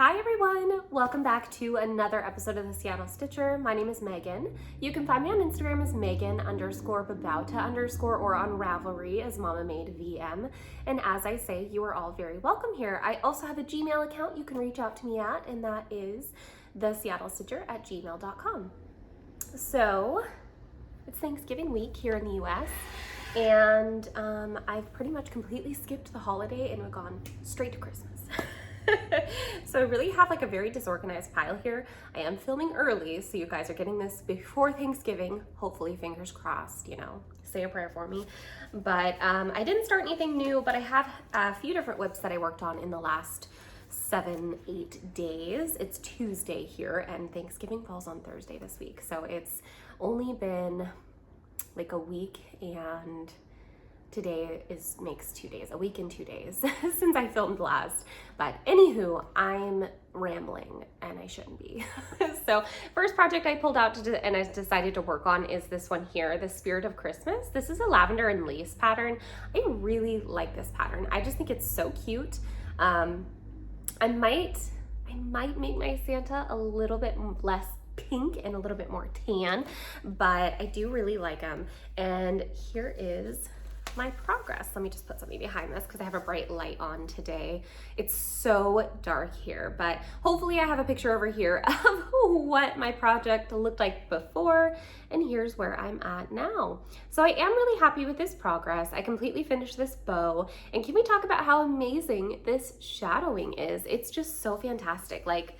Hi everyone! Welcome back to another episode of the Seattle Stitcher. My name is Megan. You can find me on Instagram as Megan_Babauta_ or on Ravelry as Mama Made VM. And as I say, you are all very welcome here. I also have a Gmail account you can reach out to me at, and that is theseattlestitcher@gmail.com. So, it's Thanksgiving week here in the US, and I've pretty much completely skipped the holiday and we've gone straight to Christmas. So I really have like a very disorganized pile here. I am filming early, so you guys are getting this before Thanksgiving. Hopefully, fingers crossed, you know, say a prayer for me. But I didn't start anything new, but I have a few different whips that I worked on in the last 7-8 days. It's Tuesday here and Thanksgiving falls on Thursday this week. So it's only been like a week, and today makes 2 days, a week and 2 days since I filmed last. But anywho, I'm rambling and I shouldn't be. So first project I pulled out and I decided to work on is this one here, the Spirit of Christmas. This is a lavender and lace pattern. I really like this pattern. I just think it's so cute. I might make my Santa a little bit less pink and a little bit more tan, but I do really like them. And here is my progress. Let me just put something behind this because I have a bright light on today. It's so dark here, but hopefully I have a picture over here of what my project looked like before, and here's where I'm at now. So I am really happy with this progress. I completely finished this bow, and can we talk about how amazing this shadowing is? It's just so fantastic. Like,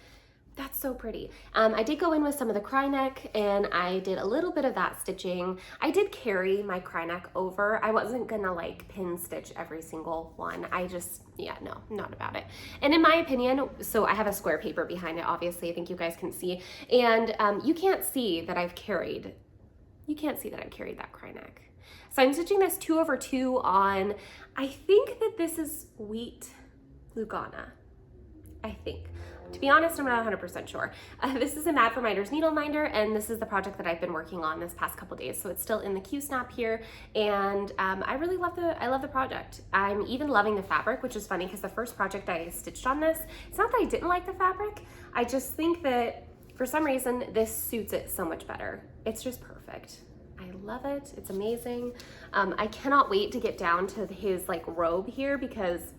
that's so pretty. I did go in with some of the cry neck, and I did a little bit of that stitching. I did carry my cry neck over. I wasn't gonna like pin stitch every single one. Yeah, no, not about it. And in my opinion, so I have a square paper behind it, obviously, I think you guys can see. And you can't see that I've carried that cry neck. So I'm stitching this 2/2 on, I think that this is Wheat Lugana, I think. To be honest, I'm not 100% sure. This is a Mad for Minders needle minder, and this is the project that I've been working on this past couple days. So it's still in the Q snap here, and I really love the project. I'm even loving the fabric, which is funny because the first project I stitched on this, it's not that I didn't like the fabric. I just think that for some reason this suits it so much better. It's just perfect. I love it. It's amazing. I cannot wait to get down to his like robe here because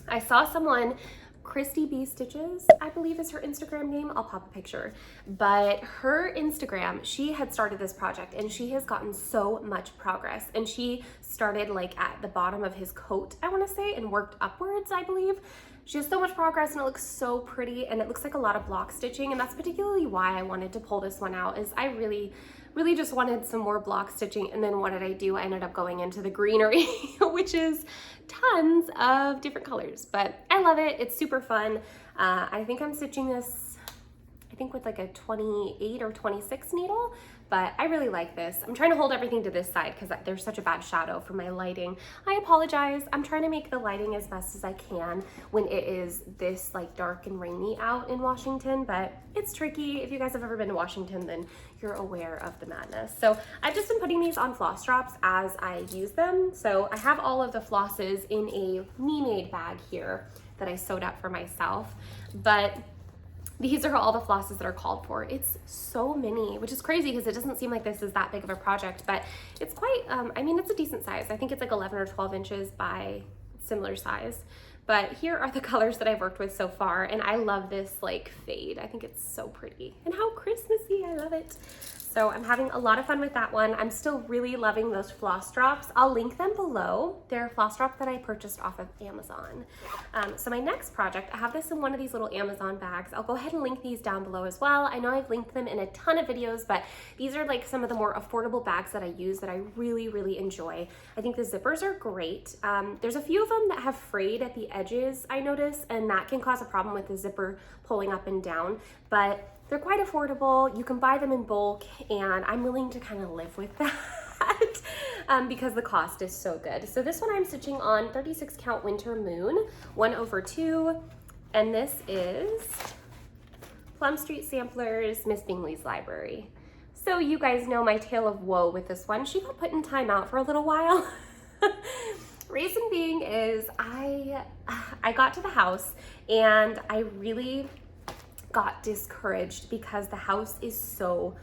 I saw someone, Christy B Stitches, I believe is her Instagram name. I'll pop a picture. But her Instagram, she had started this project and she has gotten so much progress. And she started like at the bottom of his coat, I want to say, and worked upwards, I believe. She has so much progress and it looks so pretty, and it looks like a lot of block stitching, and that's particularly why I wanted to pull this one out, is I really just wanted some more block stitching. And then what did I do? I ended up going into the greenery, which is tons of different colors, but I love it. It's super fun. I think I'm stitching this, I think with like a 28 or 26 needle, but I really like this. I'm trying to hold everything to this side because there's such a bad shadow for my lighting. I apologize. I'm trying to make the lighting as best as I can when it is this like dark and rainy out in Washington, but it's tricky. If you guys have ever been to Washington, then you're aware of the madness. So I've just been putting these on Floss Drops as I use them. So I have all of the flosses in a me-made bag here that I sewed up for myself, but these are all the flosses that are called for. It's so many, which is crazy because it doesn't seem like this is that big of a project, but it's quite, I mean, it's a decent size. I think it's like 11 or 12 inches by similar size. But here are the colors that I've worked with so far, and I love this like fade. I think it's so pretty and how Christmassy. I love it. So I'm having a lot of fun with that one. I'm still really loving those Floss Drops. I'll link them below. They're a Floss Drop that I purchased off of Amazon. So my next project, I have this in one of these little Amazon bags. I'll go ahead and link these down below as well. I know I've linked them in a ton of videos, but these are like some of the more affordable bags that I use that I really, really enjoy. I think the zippers are great. There's a few of them that have frayed at the edges, I notice, and that can cause a problem with the zipper pulling up and down, but they're quite affordable. You can buy them in bulk, and I'm willing to kind of live with that because the cost is so good. So this one I'm stitching on 36 count Winter Moon, 1/2, and this is Plum Street Samplers, Miss Bingley's Library. So you guys know my tale of woe with this one. She got put in timeout for a little while. Reason being is I got to the house and I really got discouraged because the house is so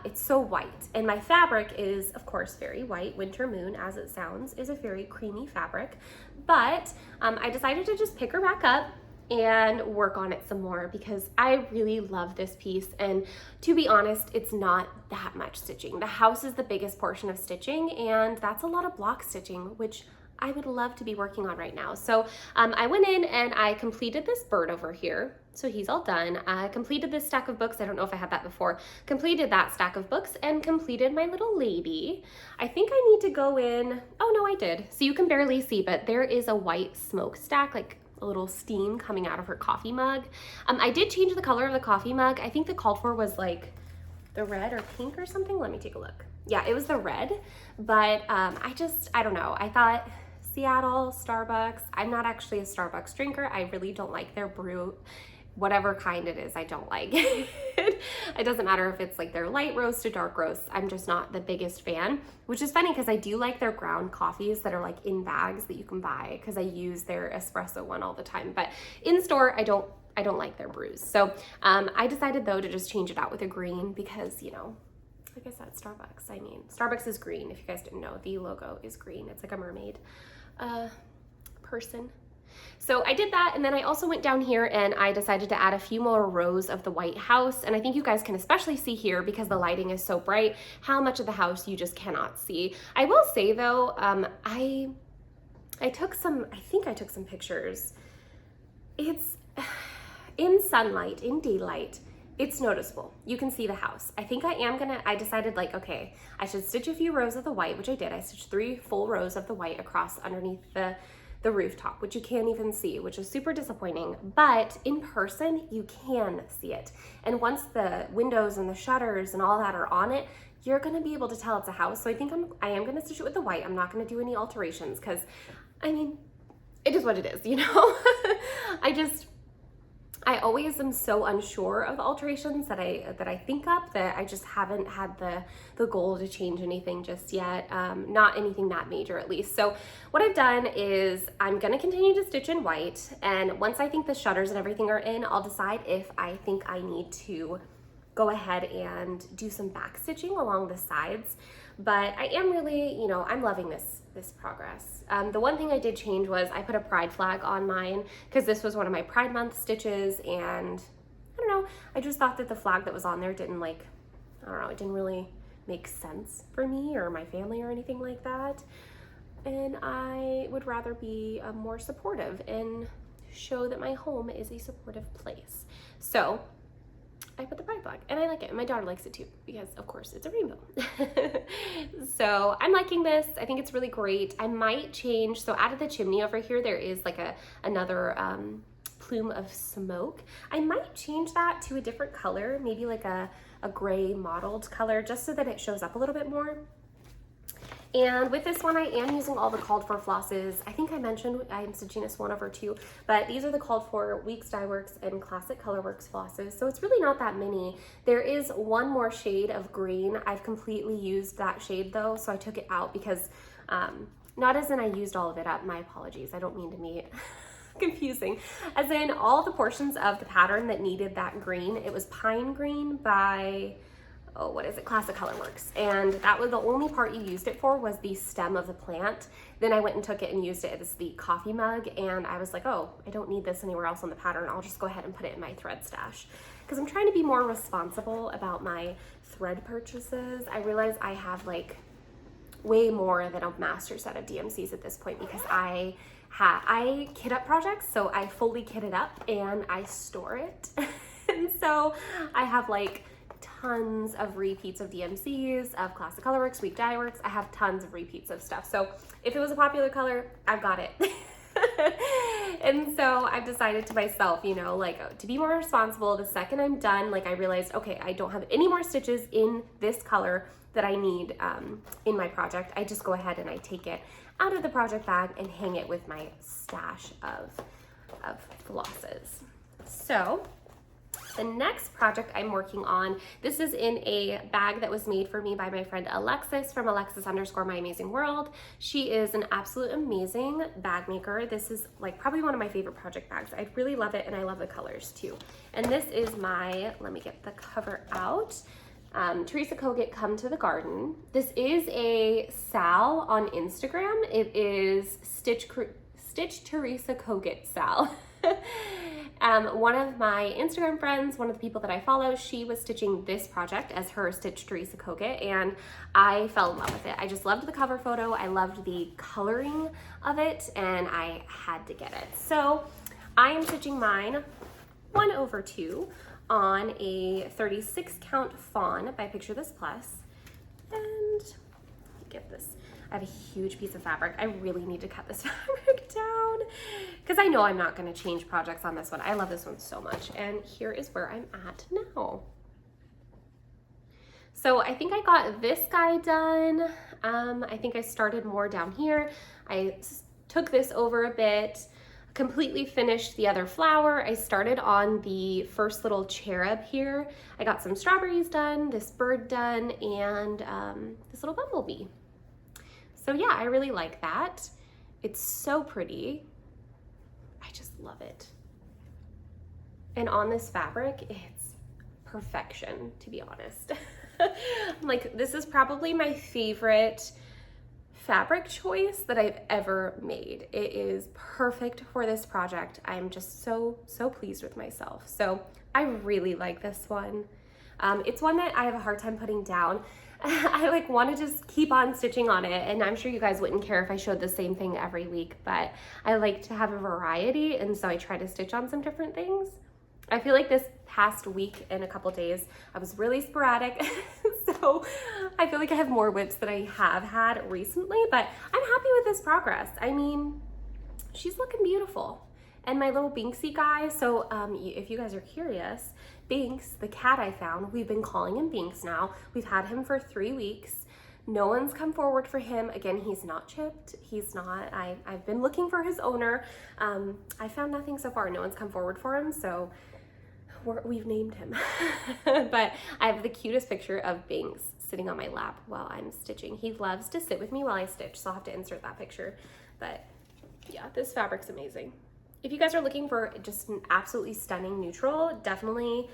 it's so white, and my fabric is of course very white. Winter Moon, as it sounds, is a very creamy fabric, but I decided to just pick her back up and work on it some more because I really love this piece. And to be honest, it's not that much stitching. The house is the biggest portion of stitching, and that's a lot of block stitching, which I would love to be working on right now. So I went in and I completed this bird over here. So he's all done. I completed this stack of books. I don't know if I had that before. Completed that stack of books and completed my little lady. I think I need to go in. Oh no, I did. So you can barely see, but there is a white smokestack, like a little steam coming out of her coffee mug. I did change the color of the coffee mug. I think the called for was like the red or pink or something. Let me take a look. Yeah, it was the red, but I don't know. I thought Seattle, Starbucks. I'm not actually a Starbucks drinker. I really don't like their brew. Whatever kind it is, I don't like it. It doesn't matter if it's like their light roast to dark roast. I'm just not the biggest fan, which is funny because I do like their ground coffees that are like in bags that you can buy because I use their espresso one all the time. But in store, I don't like their brews. So I decided though to just change it out with a green because, you know, like I said, Starbucks. I mean, Starbucks is green. If you guys didn't know, the logo is green. It's like a mermaid person. So I did that, and then I also went down here and I decided to add a few more rows of the white house. And I think you guys can especially see here, because the lighting is so bright, how much of the house you just cannot see. I will say though, I think I took some pictures. It's in sunlight, in daylight, it's noticeable. You can see the house. I think I decided like, okay, I should stitch a few rows of the white, which I did. I stitched 3 full rows of the white across underneath the rooftop, which you can't even see, which is super disappointing. But in person, you can see it. And once the windows and the shutters and all that are on it, you're gonna be able to tell it's a house. So I think I am gonna stitch it with the white. I'm not gonna do any alterations because, I mean, it is what it is, you know? I always am so unsure of the alterations that I think up that I just haven't had the goal to change anything just yet. Not anything that major at least. So what I've done is I'm gonna continue to stitch in white, and once I think the shutters and everything are in, I'll decide if I think I need to go ahead and do some back stitching along the sides. But I am really, you know, I'm loving this progress. The one thing I did change was I put a pride flag on mine because this was one of my Pride Month stitches, and I don't know, I just thought that the flag that was on there didn't like, I don't know, it didn't really make sense for me or my family or anything like that. And I would rather be more supportive and show that my home is a supportive place. So I put the pride flag and I like it, and my daughter likes it too because of course it's a rainbow. So I'm liking this. I think it's really great. I might change, so out of the chimney over here there is like another plume of smoke. I might change that to a different color, maybe like a gray mottled color, just so that it shows up a little bit more. And with this one, I am using all the called for flosses. I think I mentioned I am stitching this 1/2, but these are the called for Weeks Dye Works and Classic Colorworks flosses. So it's really not that many. There is one more shade of green. I've completely used that shade though, so I took it out because, not as in I used all of it up, my apologies. I don't mean to be confusing. As in all the portions of the pattern that needed that green, it was Pine Green by, oh, what is it? Classic Colorworks. And that was the only part you used it for, was the stem of the plant. Then I went and took it and used it as the coffee mug, and I was like, oh, I don't need this anywhere else on the pattern. I'll just go ahead and put it in my thread stash. Because I'm trying to be more responsible about my thread purchases. I realize I have like way more than a master set of DMCs at this point because I kit up projects, so I fully kit it up and I store it. And so I have like tons of repeats of DMCs, of Classic Colorworks, Week Dye Works. I have tons of repeats of stuff. So if it was a popular color, I've got it. And so I've decided to myself, you know, like to be more responsible. The second I'm done, like I realized, okay, I don't have any more stitches in this color that I need in my project. I just go ahead and I take it out of the project bag and hang it with my stash of flosses. So The next project I'm working on, this is in a bag that was made for me by my friend Alexis from Alexis_My_Amazing_World. She is an absolute amazing bag maker. This is like probably one of my favorite project bags. I really love it, and I love the colors too. And this is my, let me get the cover out, Teresa Koget Come to the Garden. This is a SAL on Instagram. It is Stitch Teresa Koget SAL. One of my Instagram friends, one of the people that I follow, she was stitching this project as her Stitch Teresa Koget, and I fell in love with it. I just loved the cover photo. I loved the coloring of it, and I had to get it. So I am stitching mine 1/2 on a 36 count fawn by Picture This Plus. And get this. I have a huge piece of fabric. I really need to cut this fabric down because I know I'm not going to change projects on this one. I love this one so much. And here is where I'm at now. So I think I got this guy done. I think I started more down here. I took this over a bit, completely finished the other flower. I started on the first little cherub here. I got some strawberries done, this bird done, and this little bumblebee. So yeah, I really like that. It's so pretty. I just love it. And on this fabric, it's perfection, to be honest. Like, this is probably my favorite fabric choice that I've ever made. It is perfect for this project. I'm just so pleased with myself. So I really like this one. It's one that I have a hard time putting down. I like want to just keep on stitching on it, and I'm sure you guys wouldn't care if I showed the same thing every week, but I like to have a variety, and so I try to stitch on some different things. I feel like this past week and a couple days I was really sporadic, so I feel like I have more whips than I have had recently, but I'm happy with this progress. I mean, she's looking beautiful. And my little Binksy guy, so if you guys are curious, Binks, the cat I found, we've been calling him Binks now. We've had him for 3 weeks. No one's come forward for him. Again, he's not chipped. He's not, I've been looking for his owner. I found nothing so far. No one's come forward for him, so we've named him. But I have the cutest picture of Binks sitting on my lap while I'm stitching. He loves to sit with me while I stitch, so I'll have to insert that picture. But yeah, this fabric's amazing. If you guys are looking for just an absolutely stunning neutral, definitely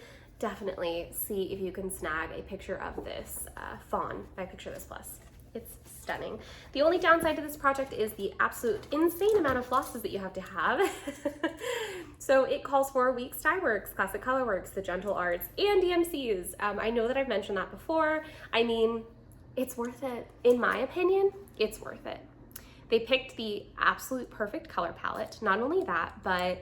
see if you can snag a picture of this fawn by Picture This Plus. It's stunning. The only downside to this project is the absolute insane amount of flosses that you have to have. So it calls for Weeks Dye Works, Classic Color Works, The Gentle Arts, and DMCs. I know that I've mentioned that before. I mean, it's worth it. In my opinion, it's worth it. They picked the absolute perfect color palette. Not only that, but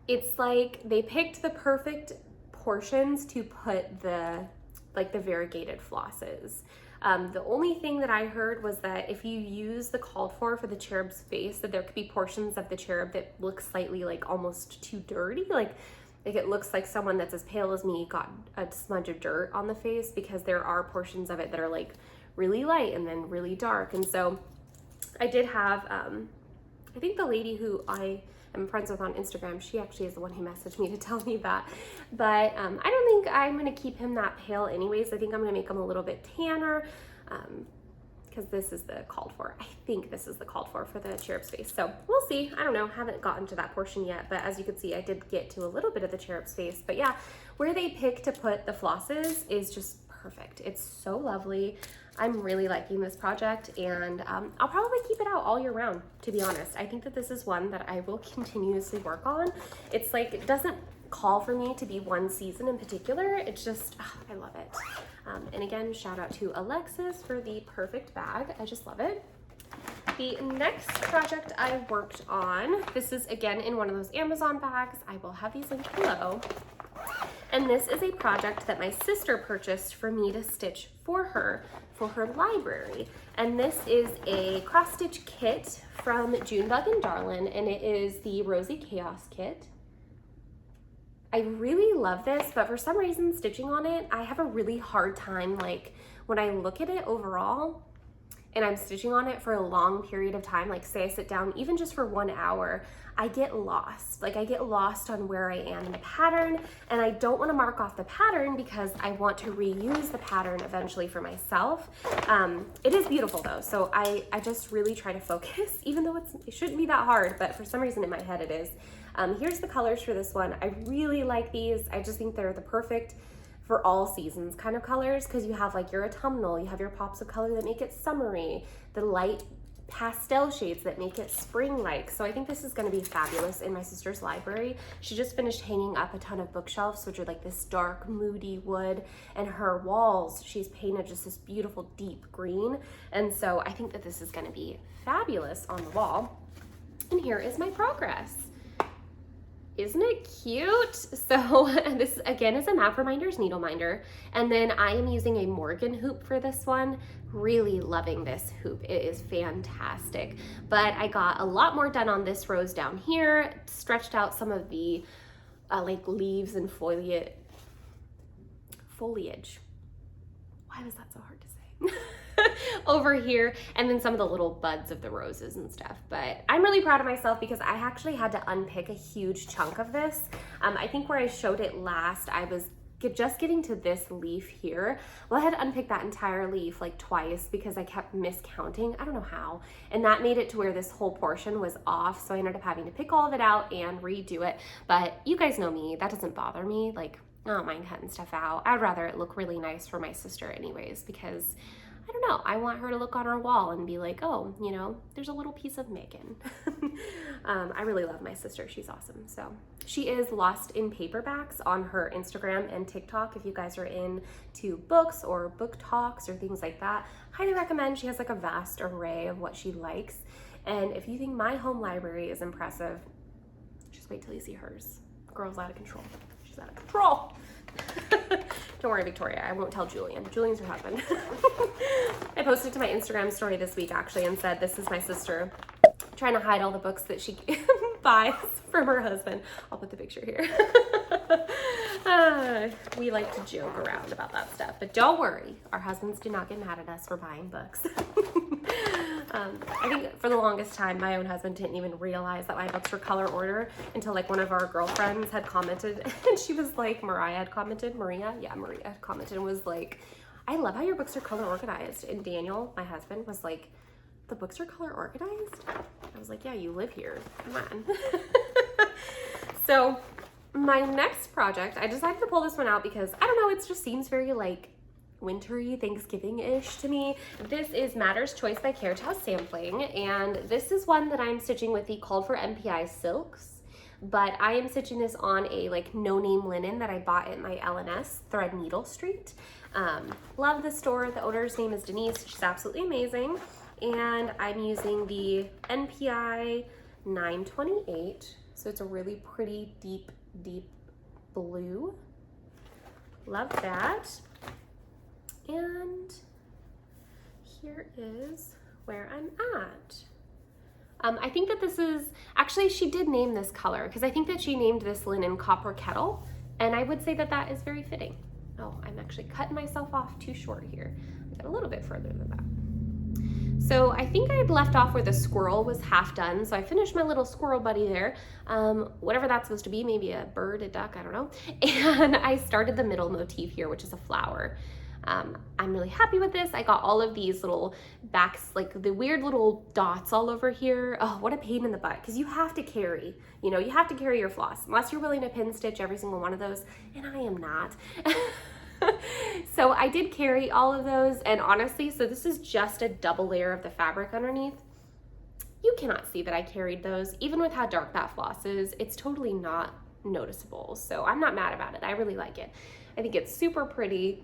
it's like they picked the perfect portions to put the variegated flosses. The only thing that I heard was that if you use the called for the cherub's face, that there could be portions of the cherub that look slightly like almost too dirty. Like it looks like someone that's as pale as me got a smudge of dirt on the face, because there are portions of it that are like really light and then really dark. And so I did have, I think the lady who I am friends with on Instagram, she actually is the one who messaged me to tell me that. But I don't think I'm going to keep him that pale anyways. I think I'm going to make him a little bit tanner, because this is the called for. I think this is the called for the cherub's face. So we'll see. I don't know. Haven't gotten to that portion yet. But as you can see, I did get to a little bit of the cherub's face. But yeah, where they pick to put the flosses is just perfect. It's so lovely. I'm really liking this project, and I'll probably keep it out all year round, to be honest. I think that this is one that I will continuously work on. It's like, it doesn't call for me to be one season in particular. It's just, I love it. And again, shout out to Alexis for the perfect bag. I just love it. The next project I worked on, this is again in one of those Amazon bags. I will have these linked below. And this is a project that my sister purchased for me to stitch for her library. And this is a cross stitch kit from Junebug and Darlin, and it is the Rosey Chaos kit. I really love this, but for some reason stitching on it, I have a really hard time, like when I look at it overall, and I'm stitching on it for a long period of time, like say I sit down even just for 1 hour, I get lost. Like I get lost on where I am in the pattern, and I don't want to mark off the pattern because I want to reuse the pattern eventually for myself. It is beautiful though, so I just really try to focus, even though it shouldn't be that hard, but for some reason in my head it is. Here's the colors for this one. I really like these. I just think they're the perfect for all seasons kind of colors, because you have like your autumnal, you have your pops of color that make it summery, the light pastel shades that make it spring-like. So I think this is going to be fabulous in my sister's library. She just finished hanging up a ton of bookshelves, which are like this dark, moody wood, and her walls, she's painted just this beautiful deep green. And so I think that this is going to be fabulous on the wall. And here is my progress. Isn't it cute? So this again is a Map Reminders needle minder, and then I am using a Morgan hoop for this one. Really loving this hoop. It is fantastic. But I got a lot more done on this rose down here, stretched out some of the like leaves and foliage. Why was that so hard to say? Over here, and then some of the little buds of the roses and stuff. But I'm really proud of myself because I actually had to unpick a huge chunk of this. I think where I showed it last, I was just getting to this leaf here. Well, I had to unpick that entire leaf like twice because I kept miscounting. I don't know how. And that made it to where this whole portion was off. So I ended up having to pick all of it out and redo it. But you guys know me, that doesn't bother me. Like, I don't mind cutting stuff out. I'd rather it look really nice for my sister anyways, because I don't know, I want her to look on her wall and be like, oh, you know, there's a little piece of Megan. I really love my sister. She's awesome. So she is Lost in Paperbacks on her Instagram and TikTok. If you guys are into books or book talks or things like that, highly recommend. She has like a vast array of what she likes. And if you think my home library is impressive, just wait till you see hers. The girl's out of control. She's out of control. Don't worry, Victoria, I won't tell Julian. Julian's her husband. I posted to my Instagram story this week actually and said, this is my sister trying to hide all the books that she buys from her husband. I'll put the picture here. We like to joke around about that stuff, but don't worry, our husbands do not get mad at us for buying books. I think for the longest time, my own husband didn't even realize that my books were color order until like one of our girlfriends had commented, and she was like, Maria had commented and was like, I love how your books are color organized. And Daniel, my husband, was like, the books are color organized? I was like, yeah, you live here, come on. So my next project, I decided to pull this one out because, I don't know, it just seems very like wintry, Thanksgiving-ish to me. This is Matter's Choice by Carriage House Sampling, and this is one that I'm stitching with the Called for MPI silks, but I am stitching this on a like no-name linen that I bought at my LNS, Threadneedle Street. Love the store. The owner's name is Denise. She's absolutely amazing. And I'm using the NPI 928, so it's a really pretty deep blue. Love that. And here is where I'm at. I think that this is, actually she did name this color because I think that she named this linen Copper Kettle, and I would say that that is very fitting. Oh, I'm actually cutting myself off too short here. I got a little bit further than that. So I think I had left off where the squirrel was half done. So I finished my little squirrel buddy there. Whatever that's supposed to be, maybe a bird, a duck, I don't know. And I started the middle motif here, which is a flower. I'm really happy with this. I got all of these little backs, like the weird little dots all over here. Oh, what a pain in the butt, because you have to carry, you know, you have to carry your floss unless you're willing to pin stitch every single one of those, and I am not. So I did carry all of those, and honestly, so this is just a double layer of the fabric underneath. You cannot see that I carried those. Even with how dark that floss is, it's totally not noticeable. So I'm not mad about it. I really like it. I think it's super pretty.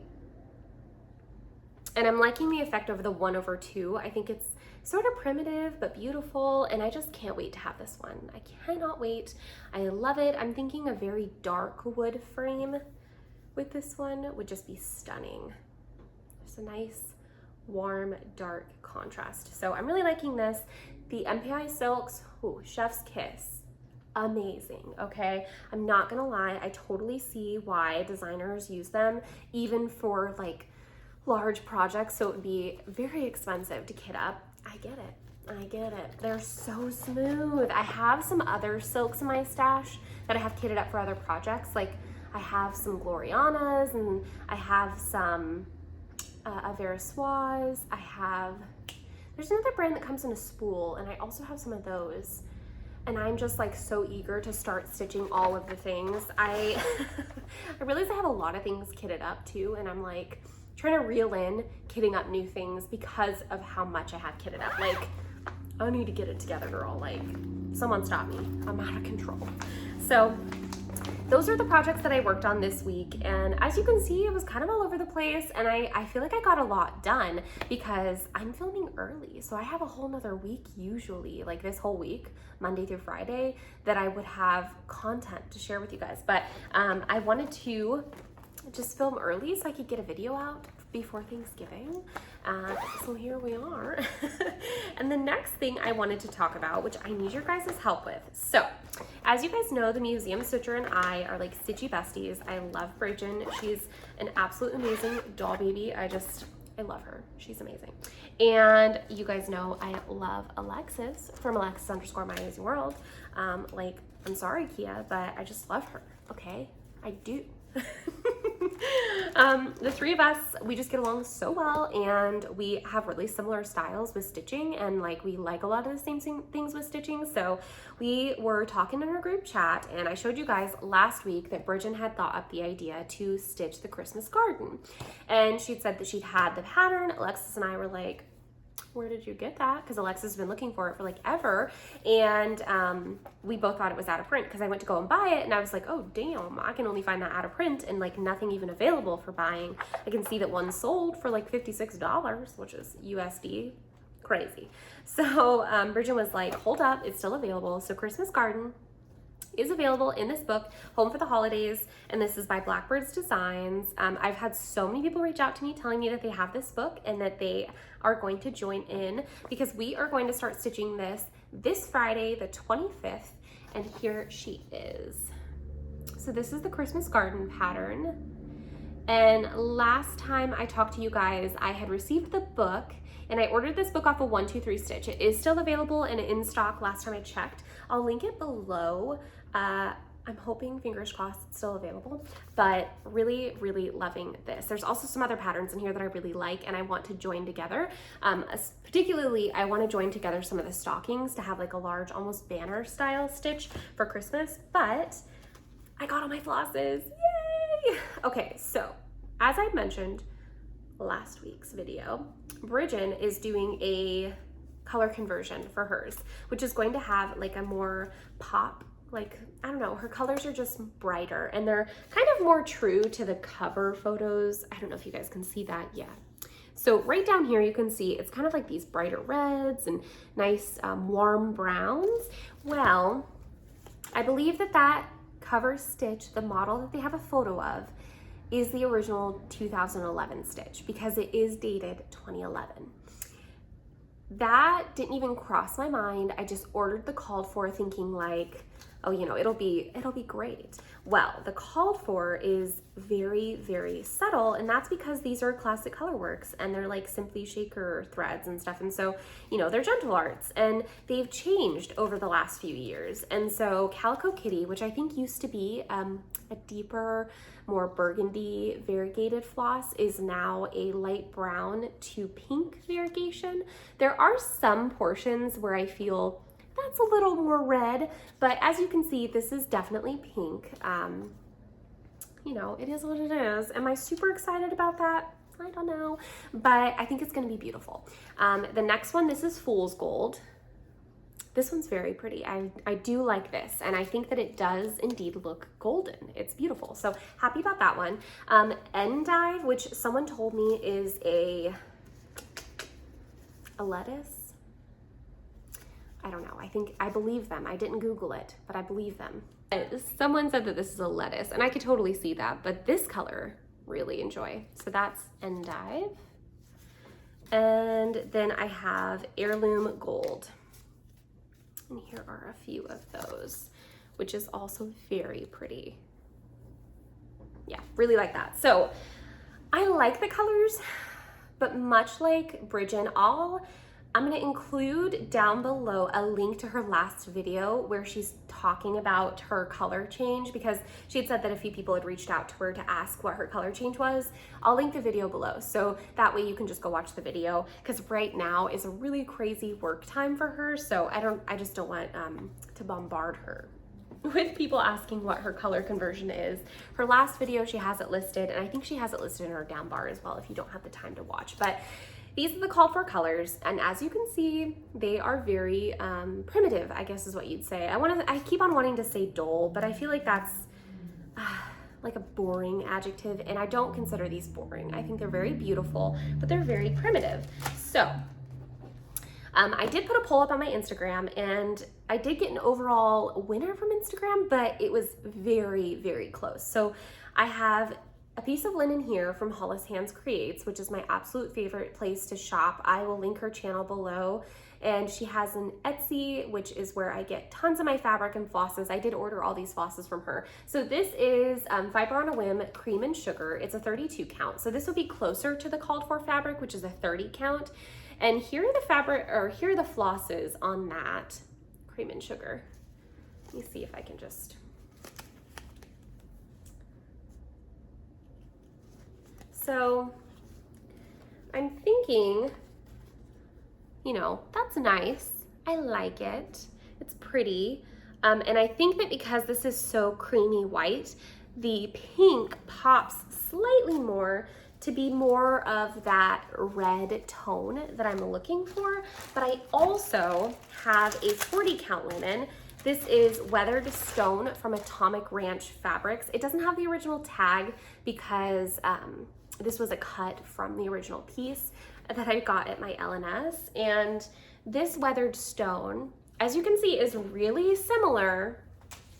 And I'm liking the effect of the 1/2. I think it's sort of primitive but beautiful, and I just can't wait to have this one. I cannot wait. I love it. I'm thinking a very dark wood frame with this one would just be stunning. Just a nice, warm, dark contrast. So I'm really liking this. The MPI silks, ooh, chef's kiss. Amazing, okay? I'm not gonna lie, I totally see why designers use them, even for like large projects, so it would be very expensive to kit up. I get it. I get it. They're so smooth. I have some other silks in my stash that I have kitted up for other projects. Like I have some Glorianas and I have some Averissoise. There's another brand that comes in a spool and I also have some of those. And I'm just like so eager to start stitching all of the things. I realize I have a lot of things kitted up too, and I'm like trying to reel in kitting up new things because of how much I have kitted up. Like, I need to get it together, girl. Like, someone stop me. I'm out of control. So those are the projects that I worked on this week. And as you can see, it was kind of all over the place. And I feel like I got a lot done because I'm filming early. So I have a whole nother week usually, like this whole week, Monday through Friday, that I would have content to share with you guys. But I wanted to just film early so I could get a video out before Thanksgiving. So here we are. And the next thing I wanted to talk about, which I need your guys' help with. So as you guys know, the museum stitcher and I are like stitchy besties. I love Brijin. She's an absolute amazing doll baby. I love her. She's amazing. And you guys know I love Alexis from Alexis_My Amazing World. Like, I'm sorry, Kia, but I just love her. Okay, I do. The three of us, we just get along so well, and we have really similar styles with stitching, and like we like a lot of the same things with stitching. So we were talking in our group chat, and I showed you guys last week that Brijin had thought up the idea to stitch the Christmas garden, and she'd said that she'd had the pattern. Alexis and I were like, where did you get that? Because Alexis has been looking for it for like ever. And we both thought it was out of print because I went to go and buy it and I was like, oh damn, I can only find that out of print and like nothing even available for buying. I can see that one sold for like $56, which is USD. Crazy. So Brijin was like, hold up, it's still available. So Christmas Garden is available in this book, Home for the Holidays, and this is by Blackbird's Designs. I've had so many people reach out to me telling me that they have this book and that they are going to join in because we are going to start stitching this Friday, the 25th, and here she is. So this is the Christmas Garden pattern. And last time I talked to you guys, I had received the book and I ordered this book off of 123 Stitch. It is still available and in stock last time I checked. I'll link it below. I'm hoping, fingers crossed, it's still available, but really, really loving this. There's also some other patterns in here that I really like and I want to join together. Particularly, I want to join together some of the stockings to have like a large, almost banner style stitch for Christmas, but I got all my flosses, yay! Okay, so as I mentioned last week's video, Brijin is doing a color conversion for hers, which is going to have like a more pop, like, I don't know, her colors are just brighter and they're kind of more true to the cover photos. I don't know if you guys can see that. Yeah. So right down here, you can see it's kind of like these brighter reds and nice warm browns. Well, I believe that cover stitch, the model that they have a photo of, is the original 2011 stitch because it is dated 2011. That didn't even cross my mind. I just ordered the called for thinking like, oh, you know, it'll be great. Well, the called for is very, very subtle, and that's because these are classic color works and they're like simply shaker threads and stuff. And so, you know, they're gentle arts and they've changed over the last few years. And so Calico Kitty, which I think used to be a deeper, more burgundy variegated floss, is now a light brown to pink variegation. There are some portions where I feel that's a little more red, but as you can see, this is definitely pink. You know, it is what it is. Am I super excited about that? I don't know, but I think it's gonna be beautiful. The next one, this is Fool's Gold. This one's very pretty. I do like this, and I think that it does indeed look golden. It's beautiful, so happy about that one. Endive, which someone told me is a lettuce. I don't know, I believe them. I didn't Google it, but I believe them. Someone said that this is a lettuce, and I could totally see that, but this color, really enjoy. So that's Endive. And then I have Heirloom Gold. And here are a few of those, which is also very pretty. Yeah, really like that. So I like the colors. But much like Brijin, I'm gonna include down below a link to her last video where she's talking about her color change, because she had said that a few people had reached out to her to ask what her color change was. I'll link the video below, so that way you can just go watch the video, because right now is a really crazy work time for her, so I just don't want to bombard her with people asking what her color conversion is. Her last video, she has it listed, and I think she has it listed in her down bar as well if you don't have the time to watch. But these are the called for colors, and as you can see, they are very primitive, I guess is what you'd say. I keep on wanting to say dull, but I feel like that's like a boring adjective, and I don't consider these boring. I think they're very beautiful, but they're very primitive. So I did put a poll up on my Instagram, and I did get an overall winner from Instagram, but it was very, very close. So I have a piece of linen here from Hollis Hands Creates, which is my absolute favorite place to shop. I will link her channel below, and she has an Etsy, which is where I get tons of my fabric and flosses. I did order all these flosses from her. So this is Fiber on a Whim Cream and Sugar. It's a 32 count. So this would be closer to the called for fabric, which is a 30 count. And here are the flosses on that Cream and Sugar. Let me see if I can just. So I'm thinking, you know, that's nice. I like it. It's pretty. And I think that because this is so creamy white, the pink pops slightly more to be more of that red tone that I'm looking for. But I also have a 40 count linen. This is Weathered Stone from Atomic Ranch Fabrics. It doesn't have the original tag because this was a cut from the original piece that I got at my LNS. And this Weathered Stone, as you can see, is really similar.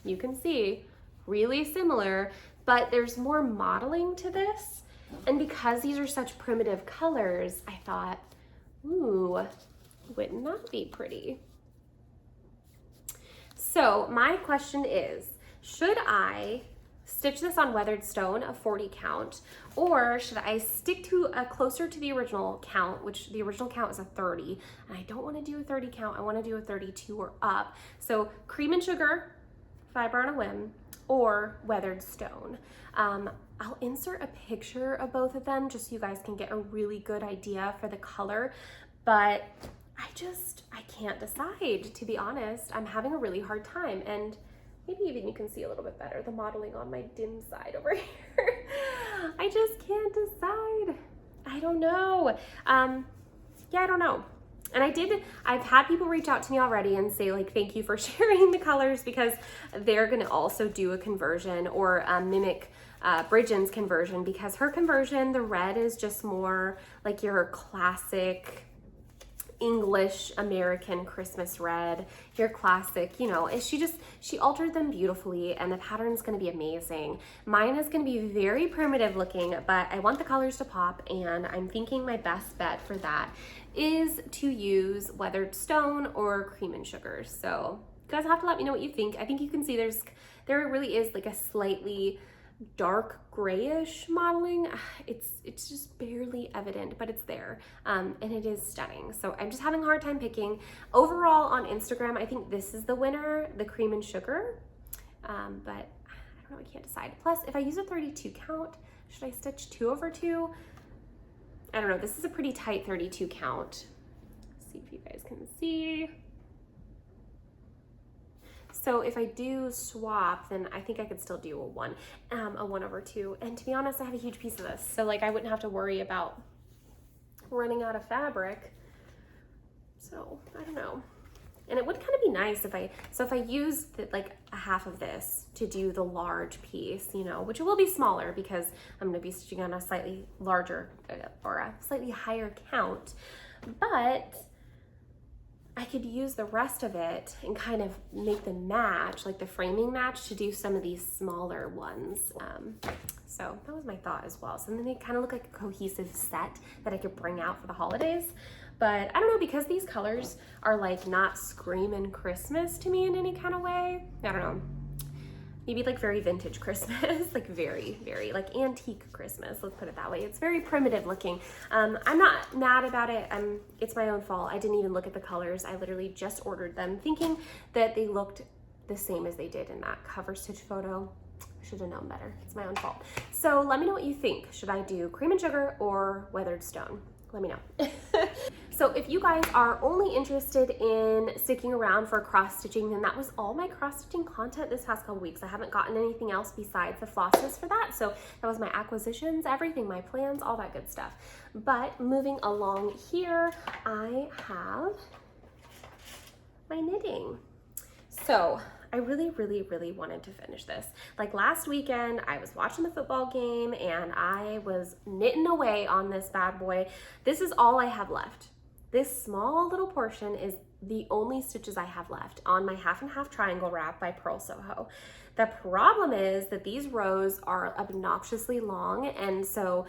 You can see, really similar, but there's more modeling to this. And because these are such primitive colors, I thought, ooh, wouldn't that be pretty? So my question is, should I stitch this on Weathered Stone, a 40 count, or should I stick to a closer to the original count, which the original count is a 30, and I don't want to do a 30 count, I want to do a 32 or up. So Cream and Sugar, Fiber on a Whim, or Weathered Stone. I'll insert a picture of both of them just so you guys can get a really good idea for the color, but I can't decide, to be honest. I'm having a really hard time, and maybe even you can see a little bit better the modeling on my dim side over here. I just can't decide. I don't know. Yeah, I don't know. And I've had people reach out to me already and say, like, thank you for sharing the colors, because they're gonna also do a conversion or mimic Brijin's conversion, because her conversion, the red is just more like your classic English American Christmas red, your classic, you know, she altered them beautifully, and the pattern's going to be amazing. Mine is going to be very primitive looking, but I want the colors to pop, and I'm thinking my best bet for that is to use Weathered Stone or Cream and Sugar. So you guys have to let me know what you think. I think you can see there really is like a slightly dark grayish modeling. It's just barely evident, but it's there, and it is stunning. So I'm just having a hard time picking. Overall on Instagram, I think this is the winner, the Cream and Sugar, but I don't know, I can't decide. Plus, if I use a 32 count, should I stitch 2 over 2? I don't know. This is a pretty tight 32 count. Let's see if you guys can see. So if I do swap, then I think I could still do a 1 over 2. And to be honest, I have a huge piece of this, so like I wouldn't have to worry about running out of fabric. So I don't know. And it would kind of be nice if I used like a half of this to do the large piece, you know, which will be smaller because I'm going to be stitching on a slightly larger or a slightly higher count, but I could use the rest of it and kind of make them match, like the framing match, to do some of these smaller ones. So that was my thought as well. So then they kind of look like a cohesive set that I could bring out for the holidays. But I don't know, because these colors are like not screaming Christmas to me in any kind of way. I don't know. maybe like very vintage Christmas, like very, very like antique Christmas, let's put it that way. It's very primitive looking. I'm not mad about it. It's my own fault. I didn't even look at the colors. I literally just ordered them thinking that they looked the same as they did in that cover stitch photo. I should have known better. It's my own fault. So let me know what you think. Should I do cream and sugar or weathered stone? Let me know. So if you guys are only interested in sticking around for cross stitching, then that was all my cross stitching content this past couple weeks. I haven't gotten anything else besides the flosses for that. So that was my acquisitions, everything, my plans, all that good stuff. But moving along here, I have my knitting. So I really, really, really wanted to finish this. Like last weekend, I was watching the football game and I was knitting away on this bad boy. This is all I have left. This small little portion is the only stitches I have left on my half and half triangle wrap by Purl Soho. The problem is that these rows are obnoxiously long, and so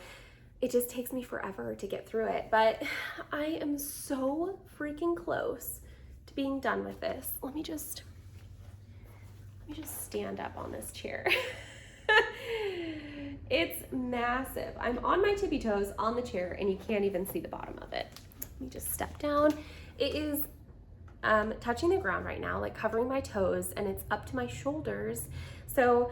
it just takes me forever to get through it. But I am so freaking close to being done with this. Let me just stand up on this chair. It's massive. I'm on my tippy toes on the chair and you can't even see the bottom of it. Let me just step down. It is touching the ground right now, like covering my toes, and it's up to my shoulders. So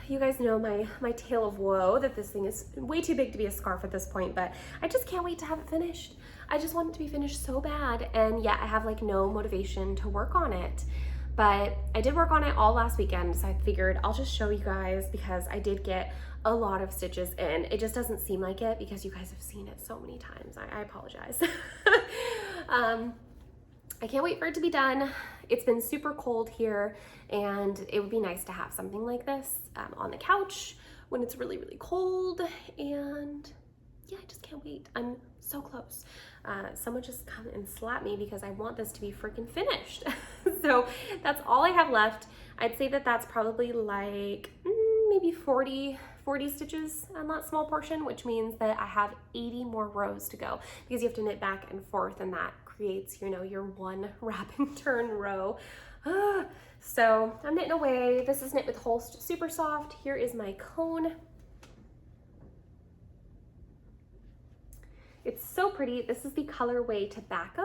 you guys know my tale of woe, that this thing is way too big to be a scarf at this point, but I just can't wait to have it finished. I just want it to be finished so bad, and yet I have like no motivation to work on it. But I did work on it all last weekend, so I figured I'll just show you guys because I did get a lot of stitches in. It just doesn't seem like it because you guys have seen it so many times. I apologize. I can't wait for it to be done. It's been super cold here, and it would be nice to have something like this on the couch when it's really, really cold. And yeah, I just can't wait. I'm so close. Someone just come and slap me because I want this to be freaking finished. So that's all I have left. I'd say that that's probably like maybe 40 stitches on that small portion, which means that I have 80 more rows to go because you have to knit back and forth, and that creates, you know, your one wrap and turn row. So I'm knitting away. This is knit with Holst Super Soft. Here is my cone. It's so pretty. This is the colorway Tobacco,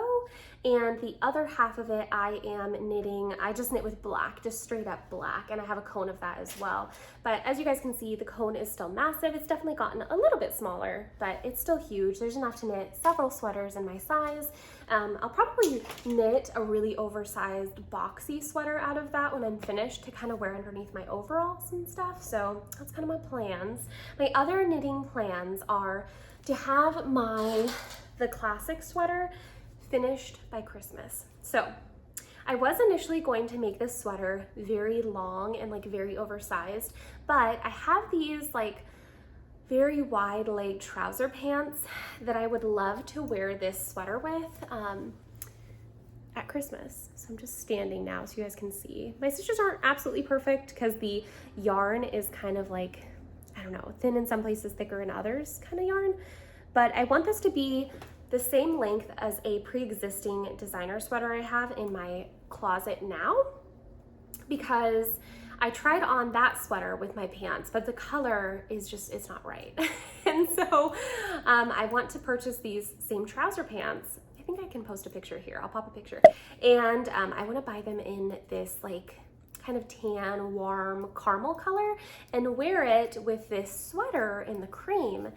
and the other half of it I am knitting, I just knit with black, just straight up black, and I have a cone of that as well. But as you guys can see, the cone is still massive. It's definitely gotten a little bit smaller, but it's still huge. There's enough to knit several sweaters in my size. I'll probably knit a really oversized boxy sweater out of that when I'm finished to kind of wear underneath my overalls and stuff. So that's kind of my plans. My other knitting plans are to have the classic sweater finished by Christmas. So I was initially going to make this sweater very long and like very oversized, but I have these like very wide leg trouser pants that I would love to wear this sweater with at Christmas. So I'm just standing now so you guys can see. My stitches aren't absolutely perfect because the yarn is kind of like, I don't know, thin in some places, thicker in others kind of yarn. But I want this to be the same length as a pre-existing designer sweater I have in my closet now, because I tried on that sweater with my pants, but the color is just, it's not right. And so I want to purchase these same trouser pants. I think I can post a picture here. I'll pop a picture. And I want to buy them in this like kind of tan, warm caramel color and wear it with this sweater in the cream.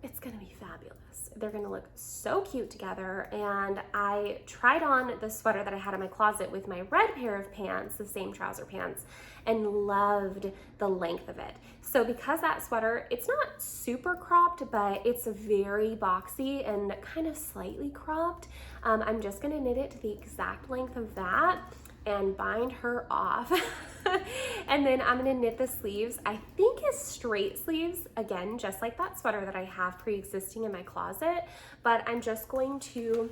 It's gonna be fabulous. They're gonna look so cute together. And I tried on the sweater that I had in my closet with my red pair of pants, the same trouser pants, and loved the length of it. So because that sweater, it's not super cropped, but it's very boxy and kind of slightly cropped, I'm just gonna knit it to the exact length of that and bind her off. And then I'm gonna knit the sleeves, I think is straight sleeves, again, just like that sweater that I have pre-existing in my closet, but I'm just going to,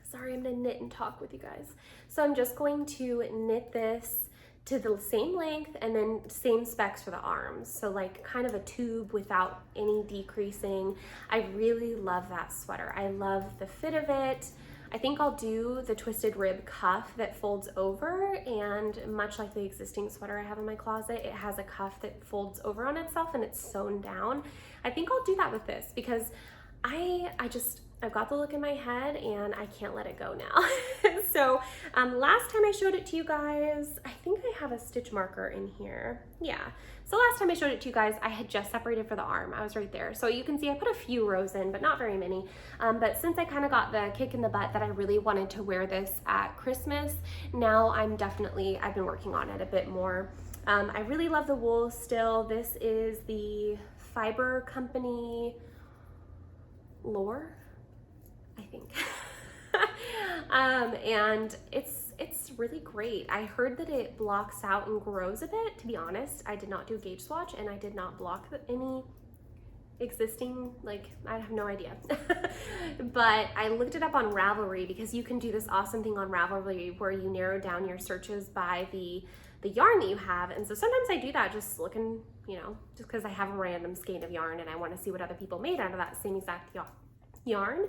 sorry, I'm gonna knit and talk with you guys. So I'm just going to knit this to the same length and then same specs for the arms. So like kind of a tube without any decreasing. I really love that sweater. I love the fit of it. I think I'll do the twisted rib cuff that folds over, and much like the existing sweater I have in my closet, it has a cuff that folds over on itself and it's sewn down. I think I'll do that with this because I've got the look in my head and I can't let it go now. So last time I showed it to you guys, I think I have a stitch marker in here. Yeah. So last time I showed it to you guys, I had just separated for the arm. I was right there. So you can see I put a few rows in, but not very many. But since I kind of got the kick in the butt that I really wanted to wear this at Christmas, now I've been working on it a bit more. I really love the wool still. This is the Fiber Company Lore, I think. And it's really great. I heard that it blocks out and grows a bit. To be honest, I did not do a gauge swatch and I did not block any existing, I have no idea. But I looked it up on Ravelry because you can do this awesome thing on Ravelry where you narrow down your searches by the yarn that you have. And so sometimes I do that just looking, just because I have a random skein of yarn and I want to see what other people made out of that same exact yarn.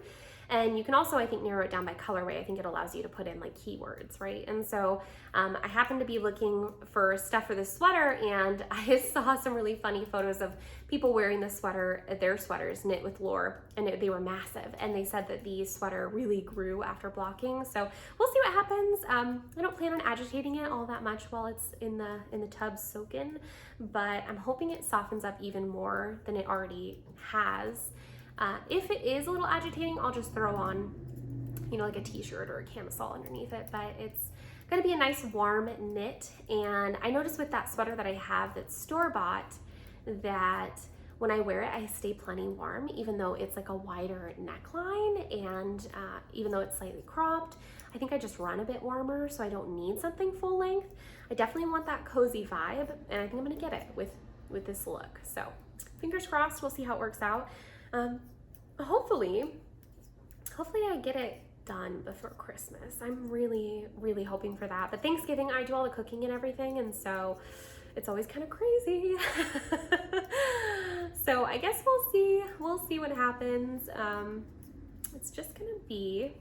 And you can also, I think, narrow it down by colorway. I think it allows you to put in keywords, right? And so I happened to be looking for stuff for this sweater, and I saw some really funny photos of people wearing this sweater, their sweaters knit with Lore, and they were massive. And they said that the sweater really grew after blocking. So we'll see what happens. I don't plan on agitating it all that much while it's in the tub soaking, but I'm hoping it softens up even more than it already has. If it is a little agitating, I'll just throw on, like a t-shirt or a camisole underneath it, but it's gonna be a nice warm knit. And I noticed with that sweater that I have that's store-bought that when I wear it, I stay plenty warm, even though it's a wider neckline, and even though it's slightly cropped, I think I just run a bit warmer, so I don't need something full length. I definitely want that cozy vibe, and I think I'm gonna get it with this look. So fingers crossed, we'll see how it works out. Hopefully I get it done before Christmas. I'm really, really hoping for that. But Thanksgiving, I do all the cooking and everything, and so it's always kind of crazy. So I guess we'll see what happens. It's just gonna be,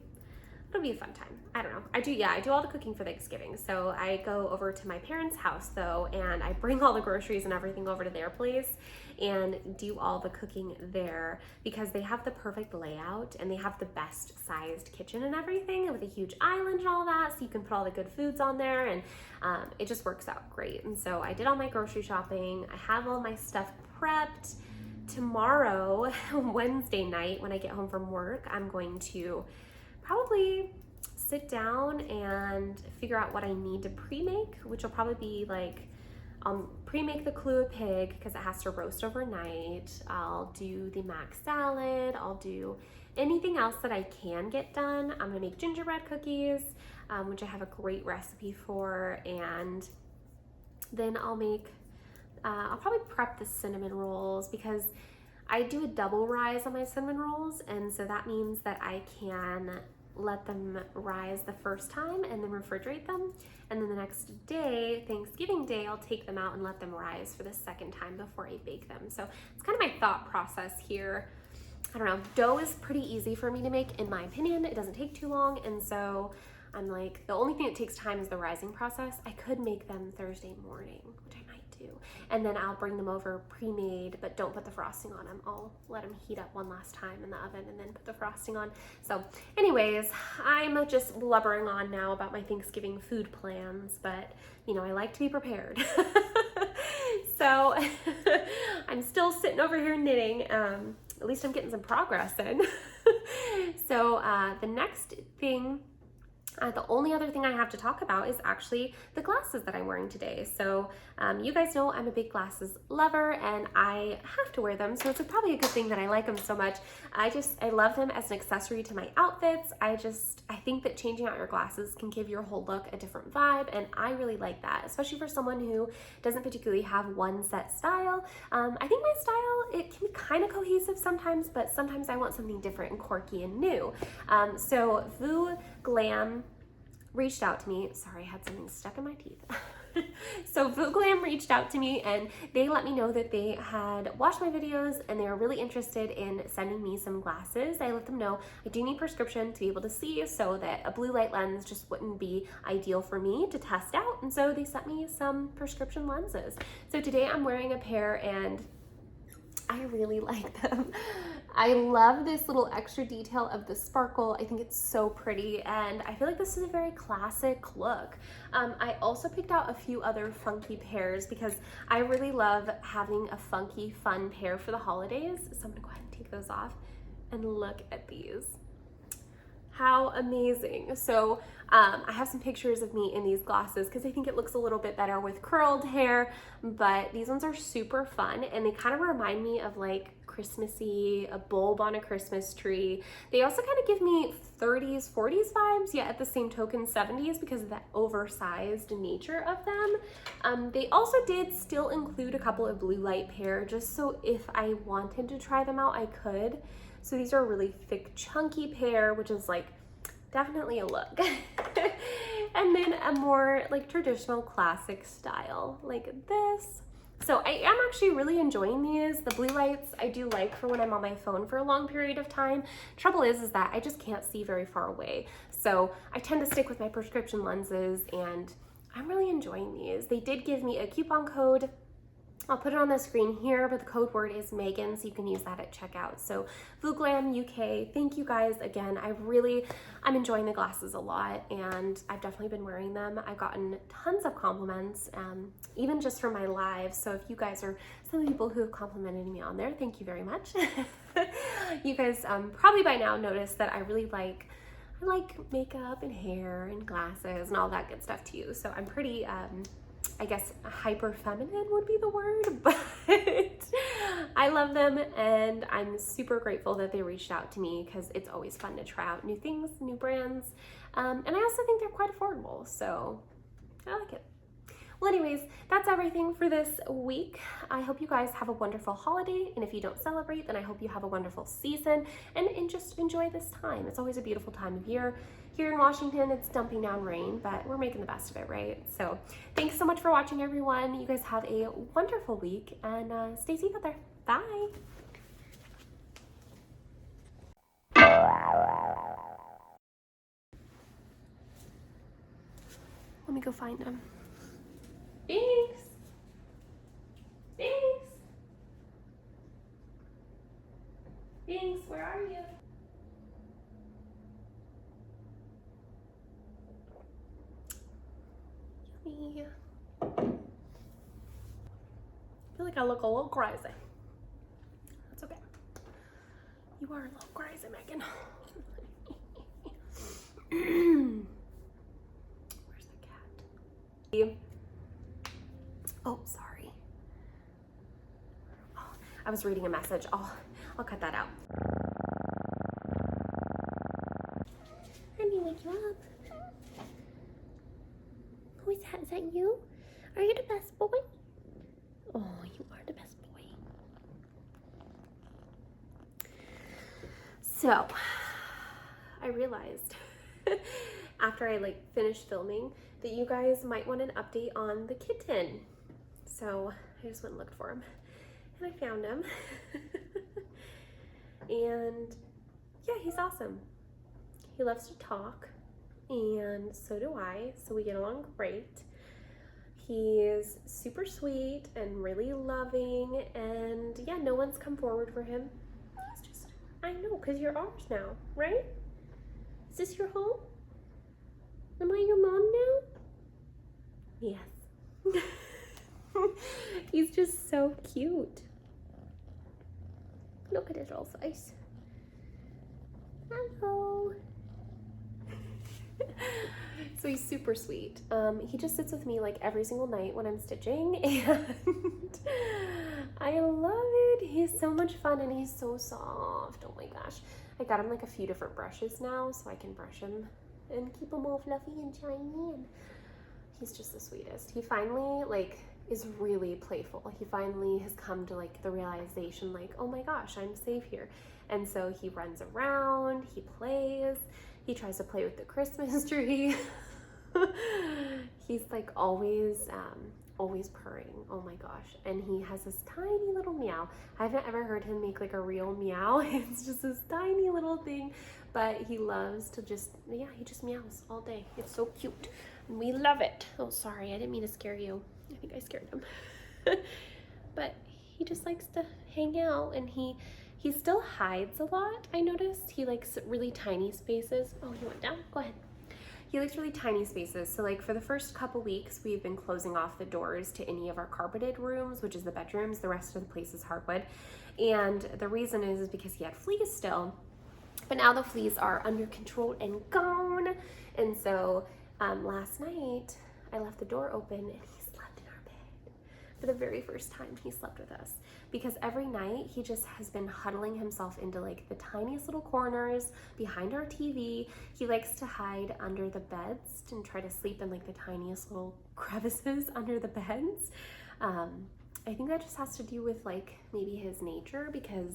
it'll be a fun time. I don't know. I do all the cooking for Thanksgiving. So I go over to my parents' house though, and I bring all the groceries and everything over to their place and do all the cooking there because they have the perfect layout and they have the best sized kitchen and everything with a huge island and all that, so you can put all the good foods on there, and it just works out great. And so I did all my grocery shopping. I have all my stuff prepped. Tomorrow, Wednesday night, when I get home from work, I'm going to probably sit down and figure out what I need to pre-make, which will probably be I'll pre-make the Kahlua pig because it has to roast overnight. I'll do the mac salad. I'll do anything else that I can get done. I'm gonna make gingerbread cookies, which I have a great recipe for, and then I'll probably prep the cinnamon rolls because I do a double rise on my cinnamon rolls, and so that means that I can let them rise the first time and then refrigerate them, and then the next day, Thanksgiving Day, I'll take them out and let them rise for the second time before I bake them. So it's kind of my thought process here. I don't know, dough is pretty easy for me to make in my opinion. It doesn't take too long, and so I'm the only thing that takes time is the rising process. I could make them Thursday morning, which I might do, and then I'll bring them over pre-made, but don't put the frosting on them. I'll let them heat up one last time in the oven and then put the frosting on. So anyways, I'm just blubbering on now about my Thanksgiving food plans, but I like to be prepared. So I'm still sitting over here knitting. At least I'm getting some progress in. So the next thing, the only other thing I have to talk about is actually the glasses that I'm wearing today. So you guys know I'm a big glasses lover and I have to wear them, so it's probably a good thing that I like them so much. I love them as an accessory to my outfits. I think that changing out your glasses can give your whole look a different vibe, and I really like that, especially for someone who doesn't particularly have one set style. I think my style, it can be kind of cohesive sometimes, but sometimes I want something different and quirky and new. So Vu Glam reached out to me. Sorry, I had something stuck in my teeth. So Vooglam reached out to me and they let me know that they had watched my videos and they were really interested in sending me some glasses. I let them know I do need prescription to be able to see, so that a blue light lens just wouldn't be ideal for me to test out. And so they sent me some prescription lenses. So today I'm wearing a pair and I really like them. I love this little extra detail of the sparkle. I think it's so pretty and I feel like this is a very classic look. I also picked out a few other funky pairs because I really love having a funky, fun pair for the holidays. So I'm gonna go ahead and take those off and look at these. How amazing. So I have some pictures of me in these glasses because I think it looks a little bit better with curled hair, but these ones are super fun and they kind of remind me of like Christmassy, a bulb on a Christmas tree. They also kind of give me 30s, 40s vibes, yet at the same token 70s because of that oversized nature of them. They also did still include a couple of blue light pair just so if I wanted to try them out, I could. So these are a really thick, chunky pair, which is like definitely a look. And then a more like traditional classic style like this. So I am actually really enjoying these. The blue lights I do like for when I'm on my phone for a long period of time. Trouble is that I just can't see very far away. So I tend to stick with my prescription lenses and I'm really enjoying these. They did give me a coupon code. I'll put it on the screen here, but the code word is Megan, so you can use that at checkout. So Vooglam UK, thank you guys again. I'm enjoying the glasses a lot and I've definitely been wearing them. I've gotten tons of compliments, even just from my lives. So if you guys are some of the people who have complimented me on there, thank you very much. You guys probably by now noticed that I like makeup and hair and glasses and all that good stuff too. So I'm pretty, I guess hyper feminine would be the word, but I love them and I'm super grateful that they reached out to me because it's always fun to try out new things, new brands. And I also think they're quite affordable, so I like it. Well, anyways, that's everything for this week. I hope you guys have a wonderful holiday, and if you don't celebrate, then I hope you have a wonderful season and just enjoy this time. It's always a beautiful time of year. Here in Washington, it's dumping down rain, but we're making the best of it, right? So thanks so much for watching, everyone. You guys have a wonderful week, and stay safe out there. Bye. Let me go find them. Thanks. Thanks. Thanks, where are you? Yummy. I feel like I look a little crazy. That's okay. You are a little crazy, Megan. Where's the cat? Oh, sorry. Oh, I was reading a message. I'll cut that out. Let me wake you up. Who is that? Is that you? Are you the best boy? Oh, you are the best boy. So, I realized after I finished filming that you guys might want an update on the kitten. So I just went and looked for him and I found him. And yeah, he's awesome. He loves to talk and so do I, so we get along great. He's super sweet and really loving, and yeah, no one's come forward for him. He's just, I know, because you're ours now, right? Is this your home? Am I your mom now? Yes. He's just so cute. Look at his little face. Hello. So he's super sweet. He just sits with me every single night when I'm stitching, and I love it. He's so much fun and he's so soft. Oh my gosh. I got him a few different brushes now so I can brush him and keep him all fluffy and shiny, and he's just the sweetest. He finally is really playful. He finally has come to the realization oh my gosh, I'm safe here. And so he runs around, he plays, he tries to play with the Christmas tree. He's like always purring. Oh my gosh. And he has this tiny little meow. I haven't ever heard him make like a real meow. It's just this tiny little thing, but he loves to just, yeah, he just meows all day. It's so cute and we love it. Oh, sorry, I didn't mean to scare you. I think I scared him. But he just likes to hang out, and he still hides a lot. I noticed he likes really tiny spaces. Oh, he went down? Go ahead. He likes really tiny spaces. So like for the first couple weeks, we've been closing off the doors to any of our carpeted rooms, which is the bedrooms. The rest of the place is hardwood. And the reason is because he had fleas still. But now the fleas are under control and gone. And so last night, I left the door open and he slept in our bed. For the very first time, he slept with us. Because every night, he just has been huddling himself into like the tiniest little corners behind our TV. He likes to hide under the beds and try to sleep in like the tiniest little crevices under the beds. I think that just has to do with like maybe his nature, because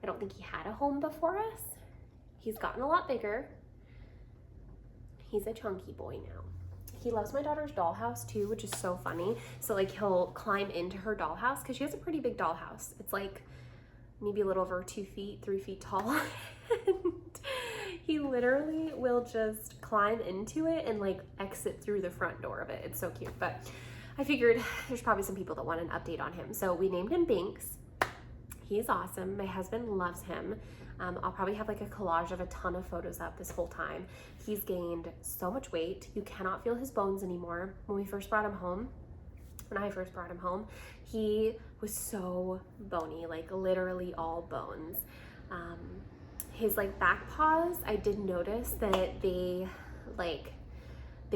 I don't think he had a home before us. He's gotten a lot bigger. He's a chunky boy now. He loves my daughter's dollhouse too, which is so funny. So like he'll climb into her dollhouse because she has a pretty big dollhouse. It's like maybe a little over 2 feet, 3 feet tall. And he literally will just climb into it and like exit through the front door of it. It's so cute. But I figured there's probably some people that want an update on him. So we named him Binks. He's awesome. My husband loves him. I'll probably have like a collage of a ton of photos up this whole time. He's gained so much weight. You cannot feel his bones anymore. When I first brought him home, he was so bony, like literally all bones. His like back paws, I did notice that they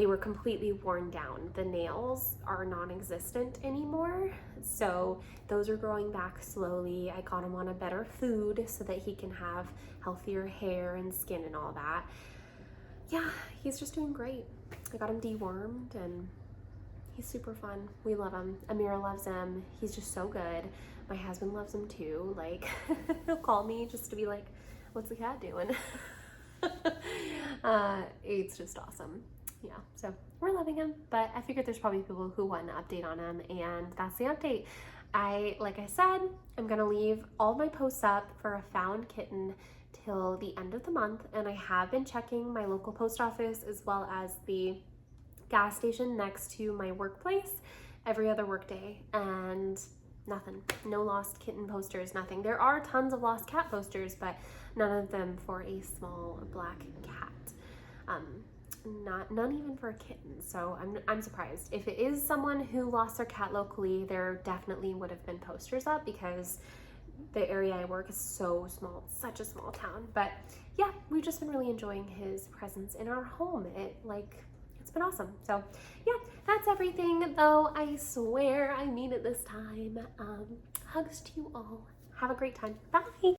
were completely worn down. The nails are non-existent anymore. So those are growing back slowly. I got him on a better food so that he can have healthier hair and skin and all that. Yeah, he's just doing great. I got him dewormed and he's super fun. We love him. Amira loves him. He's just so good. My husband loves him too. Like, he'll call me just to be like, what's the cat doing? It's just awesome. Yeah, so we're loving him, but I figured there's probably people who want an update on him, and that's the update. Like I said, I'm gonna leave all my posts up for a found kitten till the end of the month, and I have been checking my local post office as well as the gas station next to my workplace every other workday, and nothing. No lost kitten posters, nothing. There are tons of lost cat posters, but none of them for a small black cat. None even for a kitten. So I'm surprised. If it is someone who lost their cat locally, there definitely would have been posters up, because the area I work is so small. It's such a small town. But yeah, we've just been really enjoying his presence in our home. It's been awesome. So yeah, that's everything though. I swear I mean it this time. Hugs to you all. Have a great time. Bye.